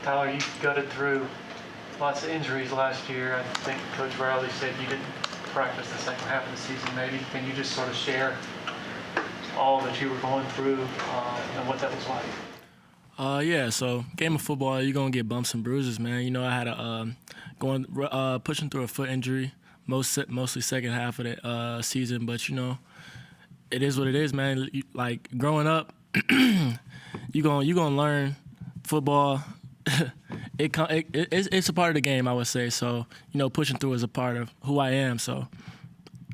Tyler, you gutted through lots of injuries last year. I think Coach Riley said you didn't practice the second half of the season maybe. Can you just sort of share all that you were going through and what that was like? Yeah, so game of football, you're going to get bumps and bruises, man. You know, I had pushing through a foot injury mostly second half of the season, but, you know, it is what it is, man. Like, growing up, you're gonna learn football. It's a part of the game, I would say. So, you know, pushing through is a part of who I am. So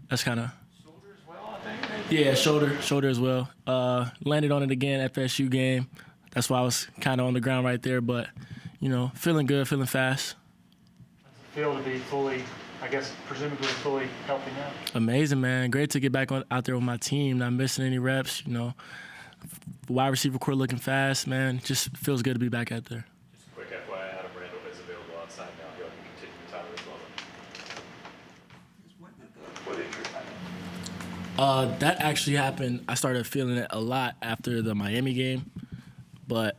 that's kind of. Shoulder as well, I think. Maybe. Yeah, shoulder as well. Landed on it again, FSU game. That's why I was kind of on the ground right there. But, you know, feeling good, feeling fast. Does it feel to be fully, I guess, presumably fully healthy now? Amazing, man. Great to get back out there with my team, not missing any reps, you know. Wide receiver core looking fast, man. Just feels good to be back out there. Just a quick FYI, Adam Randall is available outside now. He'll continue with Tyler as well. What injury happened? That actually happened. I started feeling it a lot after the Miami game. But,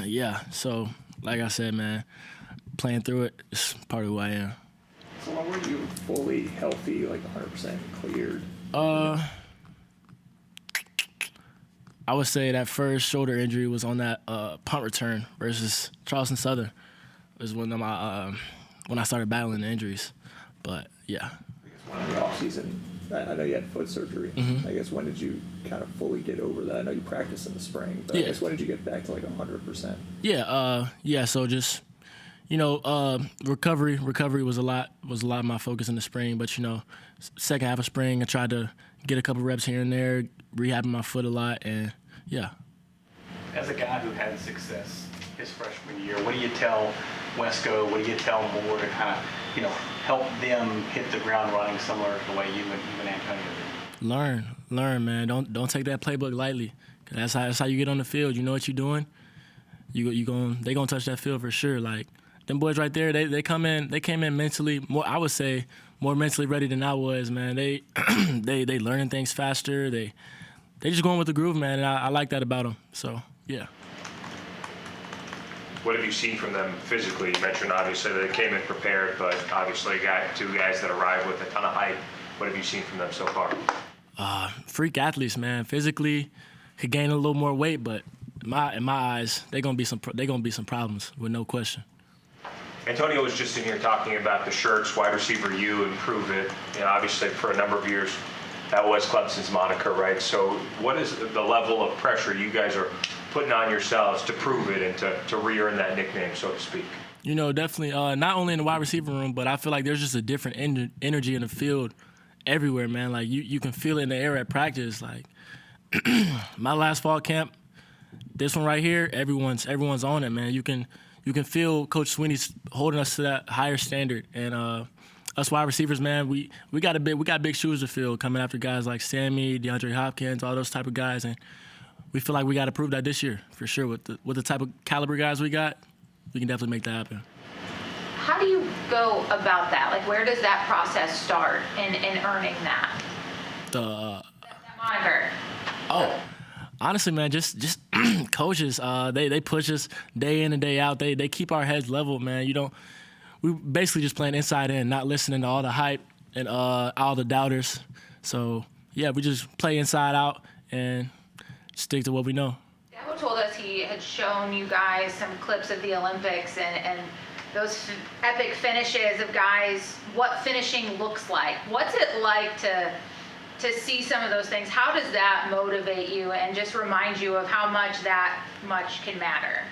yeah, so like I said, man, playing through it is part of who I am. So when were you fully healthy, like 100% cleared? I would say that first shoulder injury was on that punt return versus Charleston Southern. It was when I started battling the injuries. But, yeah. I guess when in the offseason, I know you had foot surgery. Mm-hmm. I guess when did you kind of fully get over that? I know you practiced in the spring, but yeah. I guess when did you get back to like 100%? Yeah, so just, you know, recovery was a lot of my focus in the spring. But, you know, second half of spring, I tried to get a couple reps here and there, rehabbing my foot a lot, and yeah. As a guy who had success his freshman year, what do you tell Wesco? What do you tell Moore to kind of, you know, help them hit the ground running similar to the way you and Antonio did? Learn, man. Don't take that playbook lightly. 'Cause that's how you get on the field. You know what you're doing. They gonna touch that field for sure. Like them boys right there, they came in mentally more. I would say more mentally ready than I was, man. They they learning things faster. They just going with the groove, man. And I like that about them. So yeah. What have you seen from them physically? You mentioned obviously they came in prepared, but obviously two guys that arrived with a ton of hype. What have you seen from them so far? Freak athletes, man. Physically, could gain a little more weight, but in my eyes, they're gonna be some problems with no question. Antonio was just in here talking about the shirts, wide receiver U, improve it. You know, obviously for a number of years, that was Clemson's moniker, right? So what is the level of pressure you guys are putting on yourselves to prove it and to re-earn that nickname, so to speak? You know, definitely not only in the wide receiver room, but I feel like there's just a different energy in the field everywhere, man. Like, you can feel it in the air at practice. Like, my last fall camp, this one right here, everyone's on it, man. You can feel Coach Swinney's holding us to that higher standard. And us wide receivers, man, we got big shoes to fill coming after guys like Sammy, DeAndre Hopkins, all those type of guys. And we feel like we got to prove that this year, for sure. With the type of caliber guys we got, we can definitely make that happen. How do you go about that? Like, where does that process start in earning that? That moniker. Oh, honestly, man, just coaches. They push us day in and day out. They keep our heads level, man. We basically just playing inside in, not listening to all the hype and all the doubters. So yeah, we just play inside out and stick to what we know. Dabo told us he had shown you guys some clips of the Olympics and those epic finishes of guys, what finishing looks like. What's it like to see some of those things? How does that motivate you and just remind you of how much that much can matter?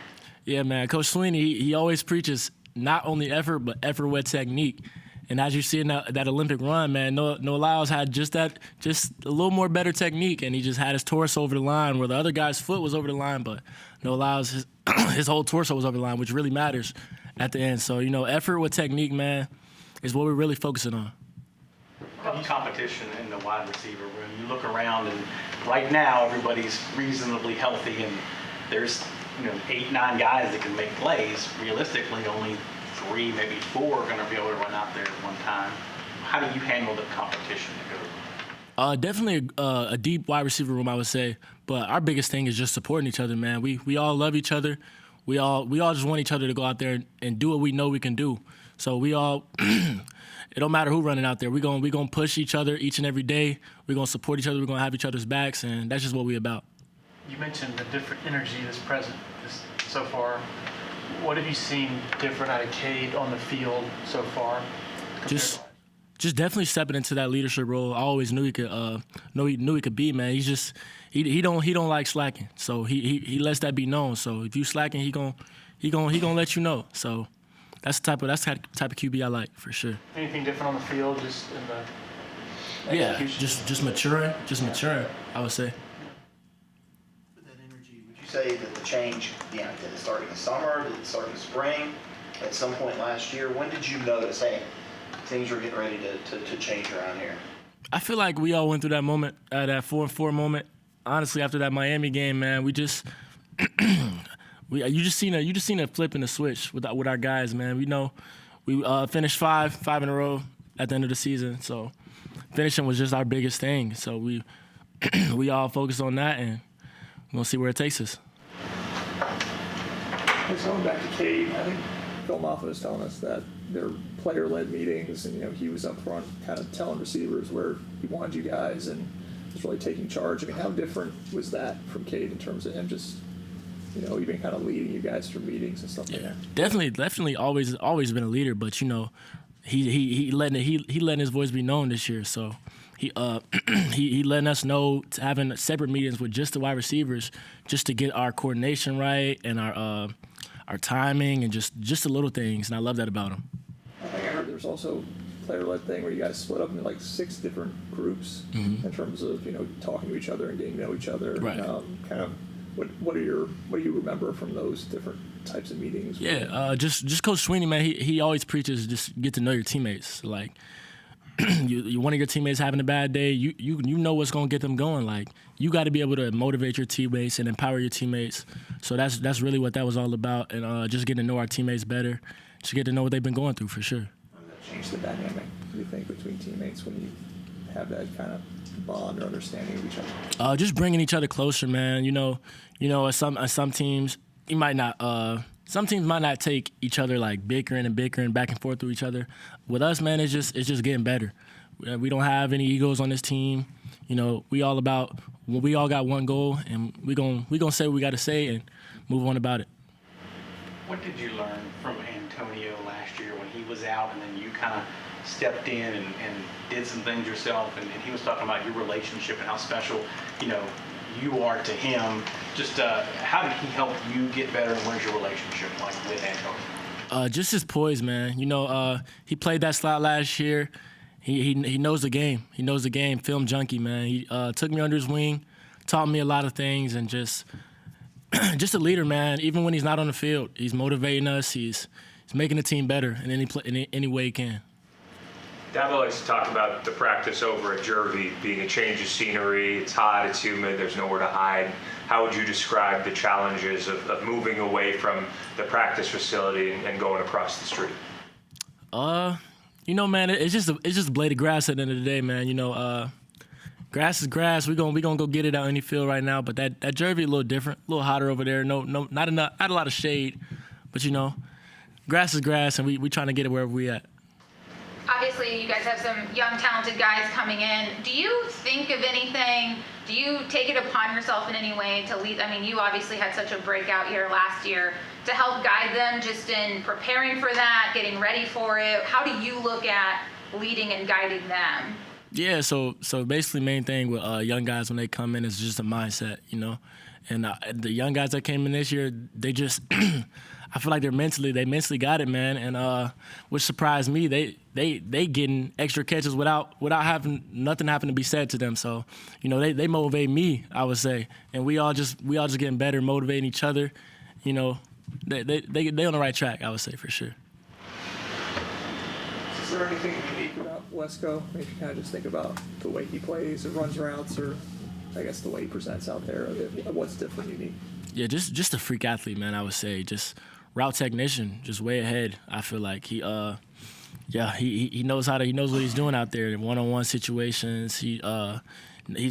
Yeah, man. Coach Swinney, he always preaches not only effort, but effort with technique. And as you see in that Olympic run, man, Noah Lyles had just a little more better technique, and he just had his torso over the line where the other guy's foot was over the line, but Noah Lyles, his whole torso was over the line, which really matters at the end. So, you know, effort with technique, man, is what we're really focusing on. Competition in the wide receiver room. You look around, and right now everybody's reasonably healthy, and there's 8, 9 guys that can make plays. Realistically, only 3, maybe 4 are going to be able to run out there at one time. How do you handle the competition that goes? Definitely a deep wide receiver room, I would say. But our biggest thing is just supporting each other, man. We all love each other. we all just want each other to go out there and do what we know we can do. So we all, it don't matter who running out there. We gonna push each other each and every day. We're gonna support each other. We're gonna have each other's backs, and that's just what we about. You mentioned the different energy that's present so far. What have you seen different out of Cade on the field so far? Just definitely stepping into that leadership role. I always knew he could. Knew he could be, man. He's just he don't like slacking. So he lets that be known. So if you slacking, he gonna let you know. So that's the type of QB I like for sure. Anything different on the field, just in the execution? Just maturing. I would say. With that energy, would you say that the change, did it start in the summer? Did it start in the spring? At some point last year, when did you notice, hey, things are getting ready to change around here? I feel like we all went through that moment, that 4-4 moment. Honestly, after that Miami game, man, we just you just seen a flip in the switch with our guys, man. We know we finished five in a row at the end of the season, so finishing was just our biggest thing. So we all focused on that, and we're gonna see where it takes us. Just going back to Cade, I think Phil Moffitt was telling us that they're player-led meetings, and he was up front kind of telling receivers where he wanted you guys and was really taking charge. I mean, how different was that from Cade in terms of him just, even kind of leading you guys through meetings and stuff like that? Definitely always been a leader, but he letting his voice be known this year. So he letting us know, having separate meetings with just the wide receivers, just to get our coordination right and our timing and just the little things, and I love that about him. I think I heard there's also a player-led thing where you guys split up into like 6 different groups in terms of talking to each other and getting to know each other. Right. Kind of what do you remember from those different types of meetings? Yeah, just Coach Swinney, man. He always preaches just get to know your teammates. Like you one of your teammates having a bad day, you know what's gonna get them going. Like you got to be able to motivate your teammates and empower your teammates. So that's really what that was all about, and just getting to know our teammates better, just get to know what they've been going through for sure. How does that change the dynamic, do you think, between teammates when you have that kind of bond or understanding of each other? Just bringing each other closer, man. At some teams you might not. Some teams might not take each other like bickering back and forth with each other. With us, man, it's just getting better. We don't have any egos on this team. We all got one goal, and we gonna say what we got to say and move on about it. What did you learn from Antonio last year when he was out and then you kind of stepped in and did some things yourself, and he was talking about your relationship and how special you are to him? Just how did he help you get better, and where's your relationship like with Antonio? Just his poise, man. He played that slot last year. He knows the game. He knows the game. Film junkie, man. He took me under his wing, taught me a lot of things, and just a leader, man. Even when he's not on the field, he's motivating us. He's making the team better in any way he can. Dabo likes to talk about the practice over at Jervey being a change of scenery. It's hot, it's humid, there's nowhere to hide. How would you describe the challenges of moving away from the practice facility and going across the street? Man, it's just a blade of grass at the end of the day, man. Grass is grass. We're gonna go get it out any field right now. But that Jervey a little different, a little hotter over there. No, not a lot of shade. But grass is grass, and we trying to get it wherever we at. Obviously, you guys have some young, talented guys coming in. Do you think of anything? Do you take it upon yourself in any way to lead? I mean, you obviously had such a breakout year last year, to help guide them just in preparing for that, getting ready for it. How do you look at leading and guiding them? Yeah, so basically, main thing with young guys when they come in is just a mindset, And the young guys that came in this year, they just, I feel like they mentally got it, man. And which surprised me, they getting extra catches without having nothing having to be said to them. So, they motivate me, I would say, and we all just getting better, motivating each other. They on the right track, I would say, for sure. Is there anything unique about Wesco? If you kind of just think about the way he plays or runs routes, or I guess the way he presents out there, what's different, unique? Yeah, just a freak athlete, man. I would say just route technician, just way ahead. I feel like he knows what he's doing out there in one-on-one situations. He's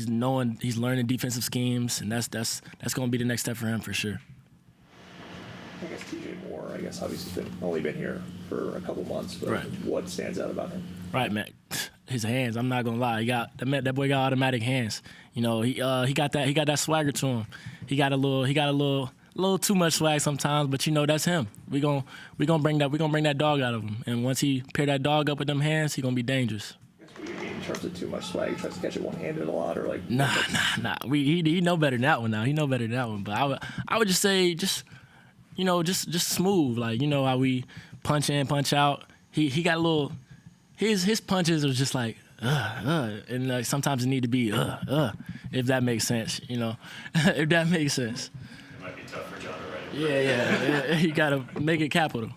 learning defensive schemes, and that's going to be the next step for him for sure. I guess TJ Moore, I guess obviously only been here for a couple months, but Right. what stands out about him? Right, man. His hands. I'm not gonna lie. That boy got automatic hands. You know, he got that swagger to him. He got a little too much swag sometimes, but you know that's him. We gonna bring that dog out of him. And once he pair that dog up with them hands, he gonna be dangerous. What do you mean in terms of too much swag? He tries to catch it one-handed a lot, or like? Nah. He know better than that one now. He know better than that one. But I would just say just smooth. Like, you know how we punch in, punch out. He got a little. His punches are just like and like sometimes it need to be if that makes sense. You know, if that makes sense. It might be tough for John to write. Yeah. You gotta make it capital.